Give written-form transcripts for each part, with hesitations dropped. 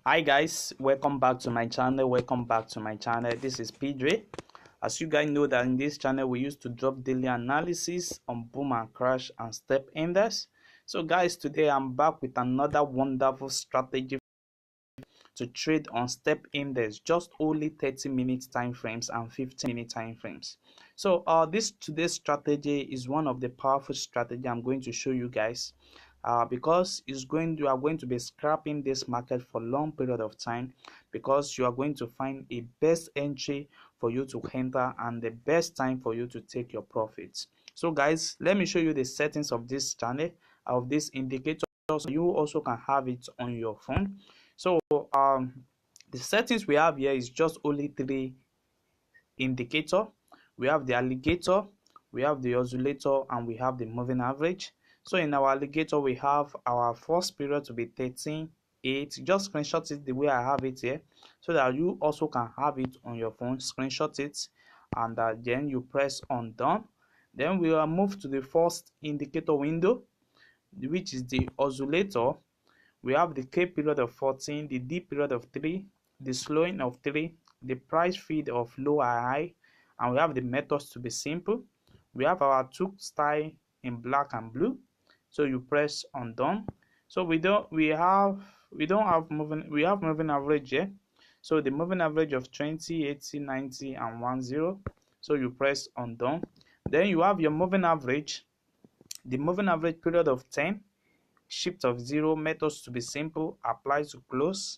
Hi guys, welcome back to my channel. This is Pedro. As you guys know that in this channel we used to drop daily analysis on boom and crash and step index. So guys, today I'm back with another wonderful strategy to trade on step index, just only 30-minute time frames and 15-minute time frames. So this today's strategy is one of the powerful strategy I'm going to show you guys, because you are going to be scrapping this market for long period of time, because you are going to find a best entry for you to enter and the best time for you to take your profits. So guys, let me show you the settings of this channel, of this indicator, so you also can have it on your phone. So the settings we have here is just only three indicator. We have the alligator, we have the oscillator, and we have the moving average. So in our alligator, we have our first period to be 13.8. Just screenshot it the way I have it here, so that you also can have it on your phone. Screenshot it, and then you press on done. Then we will move to the first indicator window, which is the oscillator. We have the K period of 14, the D period of 3, the slowing of 3, the price feed of low and high, and we have the methods to be simple. We have our two style in black and blue. So you press on done. So we have moving average here. So the moving average of 20, 80, 90, and 10. So you press on done. Then you have your moving average, the moving average period of 10, shift of 0, methods to be simple, apply to close,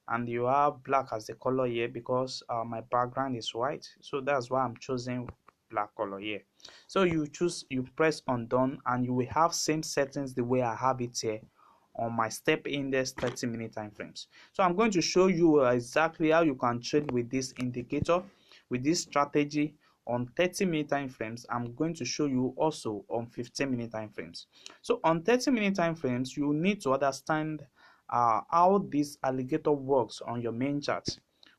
and you have black as the color here because my background is white, so that's why I'm choosing black color here. So you press on done, and you will have same settings the way I have it here on my step index 30-minute time frames. So I'm going to show you exactly how you can trade with this indicator, with this strategy on 30-minute time frames. I'm going to show you also on 15-minute time frames. So on 30-minute time frames, you need to understand how this alligator works on your main chart,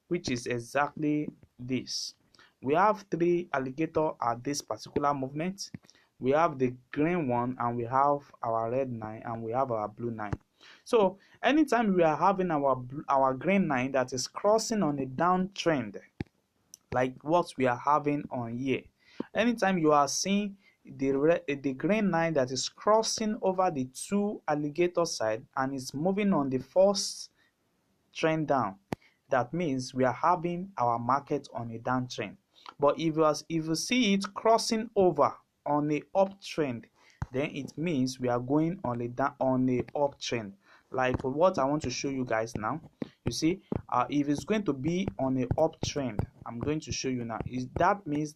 which is exactly this. We have three alligator at this particular movement. We have the green one, and we have our red line, and we have our blue line. So anytime we are having our green line that is crossing on a downtrend, like what we are having on here, anytime you are seeing the green line that is crossing over the two alligator side and is moving on the first trend down, that means we are having our market on a downtrend. But if you see it crossing over on a uptrend, then it means we are going on a uptrend. Like what I want to show you guys now. You see, if it's going to be on a uptrend, I'm going to show you now. That means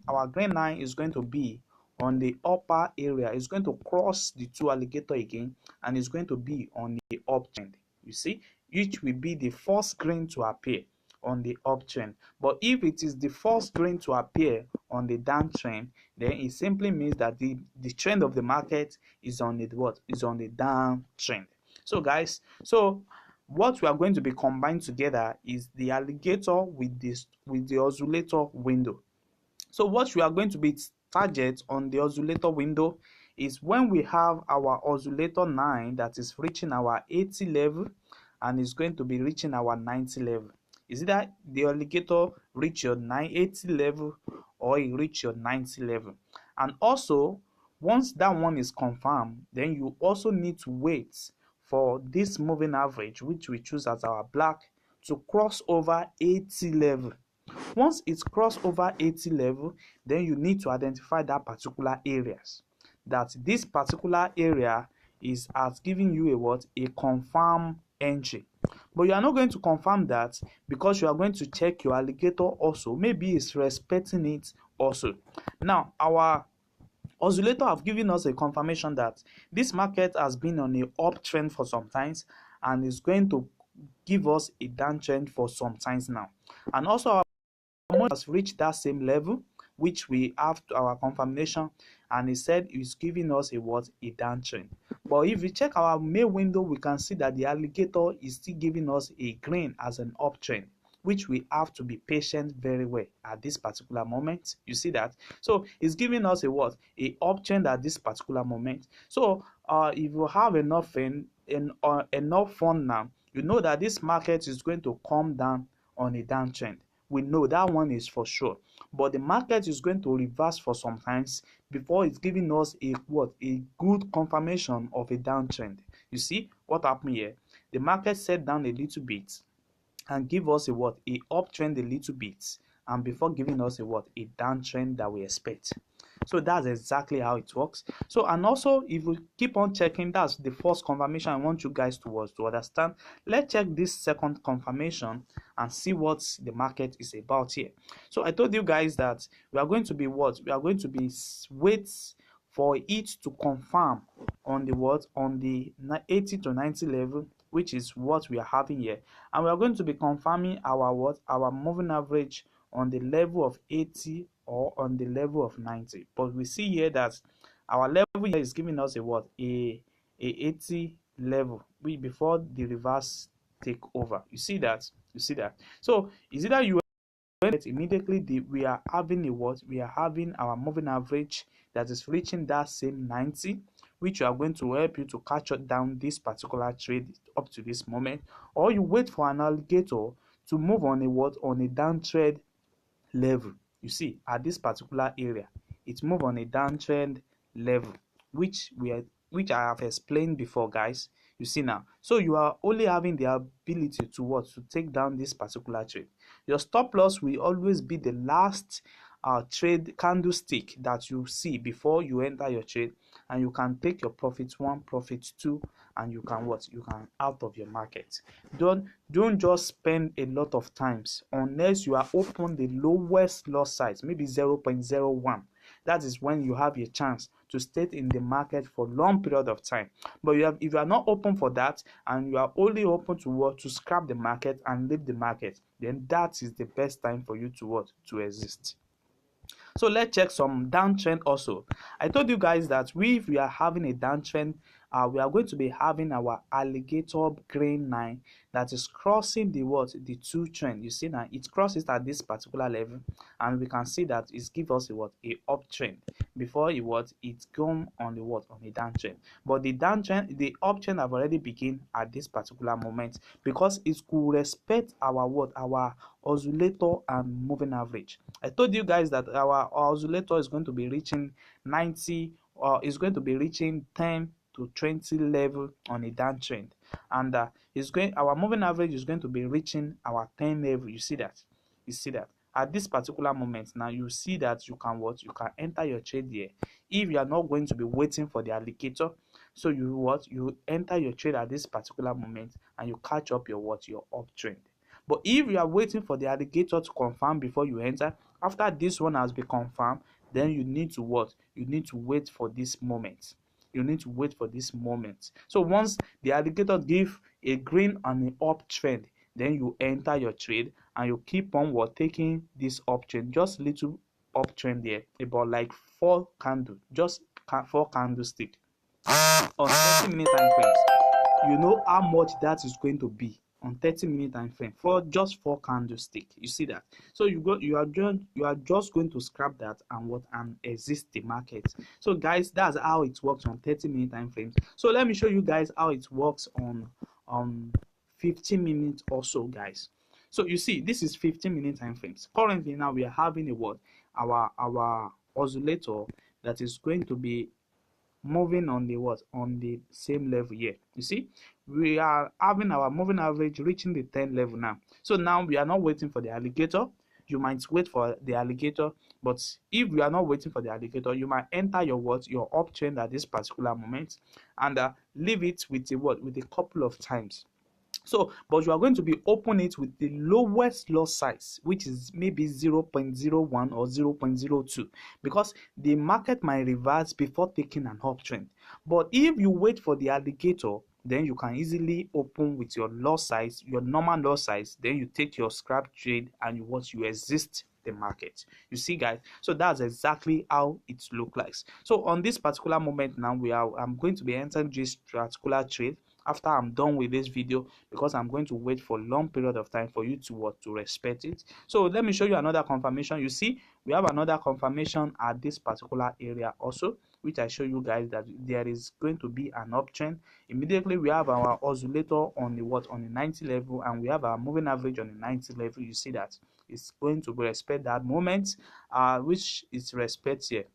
our green line is going to be on the upper area. It's going to cross the two alligator again, and it's going to be on the uptrend. You see, which will be the first green to appear on the uptrend. But if it is the first green to appear on the downtrend, then it simply means that the trend of the market is on the downtrend. So guys, what we are going to be combined together is the alligator with the oscillator window. So what we are going to be target on the oscillator window is when we have our oscillator 9 that is reaching our 80 level and is going to be reaching our 90 level. Is it that the alligator reach your 980 level or it reach your 90 level? And also, once that one is confirmed, then you also need to wait for this moving average, which we choose as our black, to cross over 80 level. Once it's crossed over 80 level, then you need to identify that particular areas. That this particular area is as giving you a confirm entry. But you are not going to confirm that, because you are going to check your alligator also. Maybe it's respecting it also. Now, our oscillator have given us a confirmation that this market has been on a uptrend for some times and is going to give us a downtrend for some times now. And also our has reached that same level, which we have to our confirmation, and it said it's giving us a downtrend. But if we check our main window, we can see that the alligator is still giving us a green as an uptrend, which we have to be patient very well at this particular moment. You see that? So it's giving us a uptrend at this particular moment. So if you have enough fun now, you know that this market is going to come down on a downtrend. We know that one is for sure, but the market is going to reverse for some times before it's giving us a good confirmation of a downtrend. You see what happened here? The market set down a little bit and give us a uptrend a little bit, and before giving us a downtrend that we expect. So that's exactly how it works. So, and also if we keep on checking, that's the first confirmation I want you guys to understand. Let's check this second confirmation and see what the market is about here. So I told you guys that we are going to be wait for it to confirm on the 80 to 90 level, which is what we are having here, and we are going to be confirming our moving average on the level of 80 or on the level of 90. But we see here that our level here is giving us a 80 level before the reverse take over. You see that? So is either you immediately we are having our moving average that is reaching that same 90, which are going to help you to catch down this particular trade up to this moment, or you wait for an alligator to move on a downtrend level. You see, at this particular area, it move on a downtrend level, which I have explained before, guys. You see now, so you are only having the ability to take down this particular trade. Your stop loss will always be the last trade candlestick that you see before you enter your trade, and you can take your profit 1, profit 2, and you can out of your market. Don't just spend a lot of times unless you are open the lowest loss size, maybe 0.01. That is when you have a chance to stay in the market for long period of time. But if you are not open for that, and you are only open to scrap the market and leave the market, then that is the best time for you to exist. So let's check some downtrend also. I told you guys that if we are having a downtrend, we are going to be having our alligator green line that is crossing the two trend. You see now it crosses at this particular level, and we can see that it gives us a uptrend before it come on a downtrend. But the uptrend have already begin at this particular moment, because it could respect our oscillator and moving average. I told you guys that our oscillator is going to be reaching 90, or is going to be reaching 10 to 20 level on a downtrend, and our moving average is going to be reaching our 10 level. You see that at this particular moment. Now you see that you can enter your trade here if you are not going to be waiting for the alligator. So you enter your trade at this particular moment, and you catch up your uptrend. But if you are waiting for the alligator to confirm before you enter, after this one has been confirmed, then you need to wait for this moment. So once the alligator give a green and an uptrend, then you enter your trade, and you keep on taking this uptrend, just little uptrend there, about like 4 candle, just 4 candlestick on 30-minute time frames. You know how much that is going to be on 30-minute time frame for just 4 candlestick. You see that? So you are just going to scrap that and exist the market. So guys, that's how it works on 30-minute time frames. So let me show you guys how it works on 15 minutes or so, guys. So you see, this is 15-minute time frames. Currently now we are having our oscillator that is going to be moving on the same level here. You see, we are having our moving average reaching the 10 level now. So now we are not waiting for the alligator. You might wait for the alligator, but if you are not waiting for the alligator, you might enter your uptrend at this particular moment, and leave it with a couple of times. So, but you are going to be open it with the lowest loss size, which is maybe 0.01 or 0.02, because the market might reverse before taking an uptrend. But if you wait for the alligator, then you can easily open with your loss size, your normal loss size. Then you take your scrap trade, and you exist the market. You see, guys, so that's exactly how it looks like. So on this particular moment now, I'm going to be entering this particular trade after I'm done with this video, because I'm going to wait for a long period of time for you to respect it. So let me show you another confirmation. You see, we have another confirmation at this particular area also, which I show you guys that there is going to be an uptrend. Immediately we have our oscillator on the what, on the 90 level, and we have our moving average on the 90 level. You see that it's going to respect that moment, which is respect here.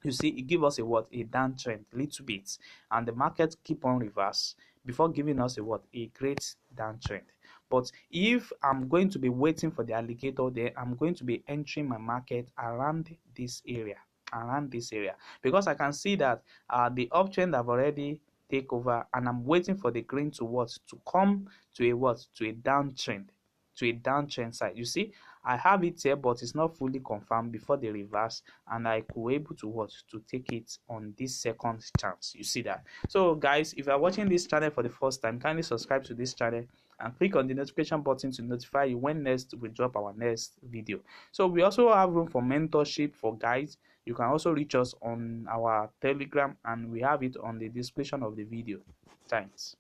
You see, it give us a what, a downtrend little bit, and the market keep on reverse before giving us a what, a great downtrend. But if I'm going to be waiting for the alligator, then I'm going to be entering my market around this area, because I can see that the uptrend have already take over, and I'm waiting for the green to what, to come to a what, to a downtrend, side. You see, I have it here, but it's not fully confirmed before the reverse, and I could able to what, to take it on this second chance. You see that? So guys, if you are watching this channel for the first time, kindly subscribe to this channel and click on the notification button to notify you when next we drop our next video. So we also have room for mentorship for guys. You can also reach us on our Telegram, and we have it on the description of the video. Thanks.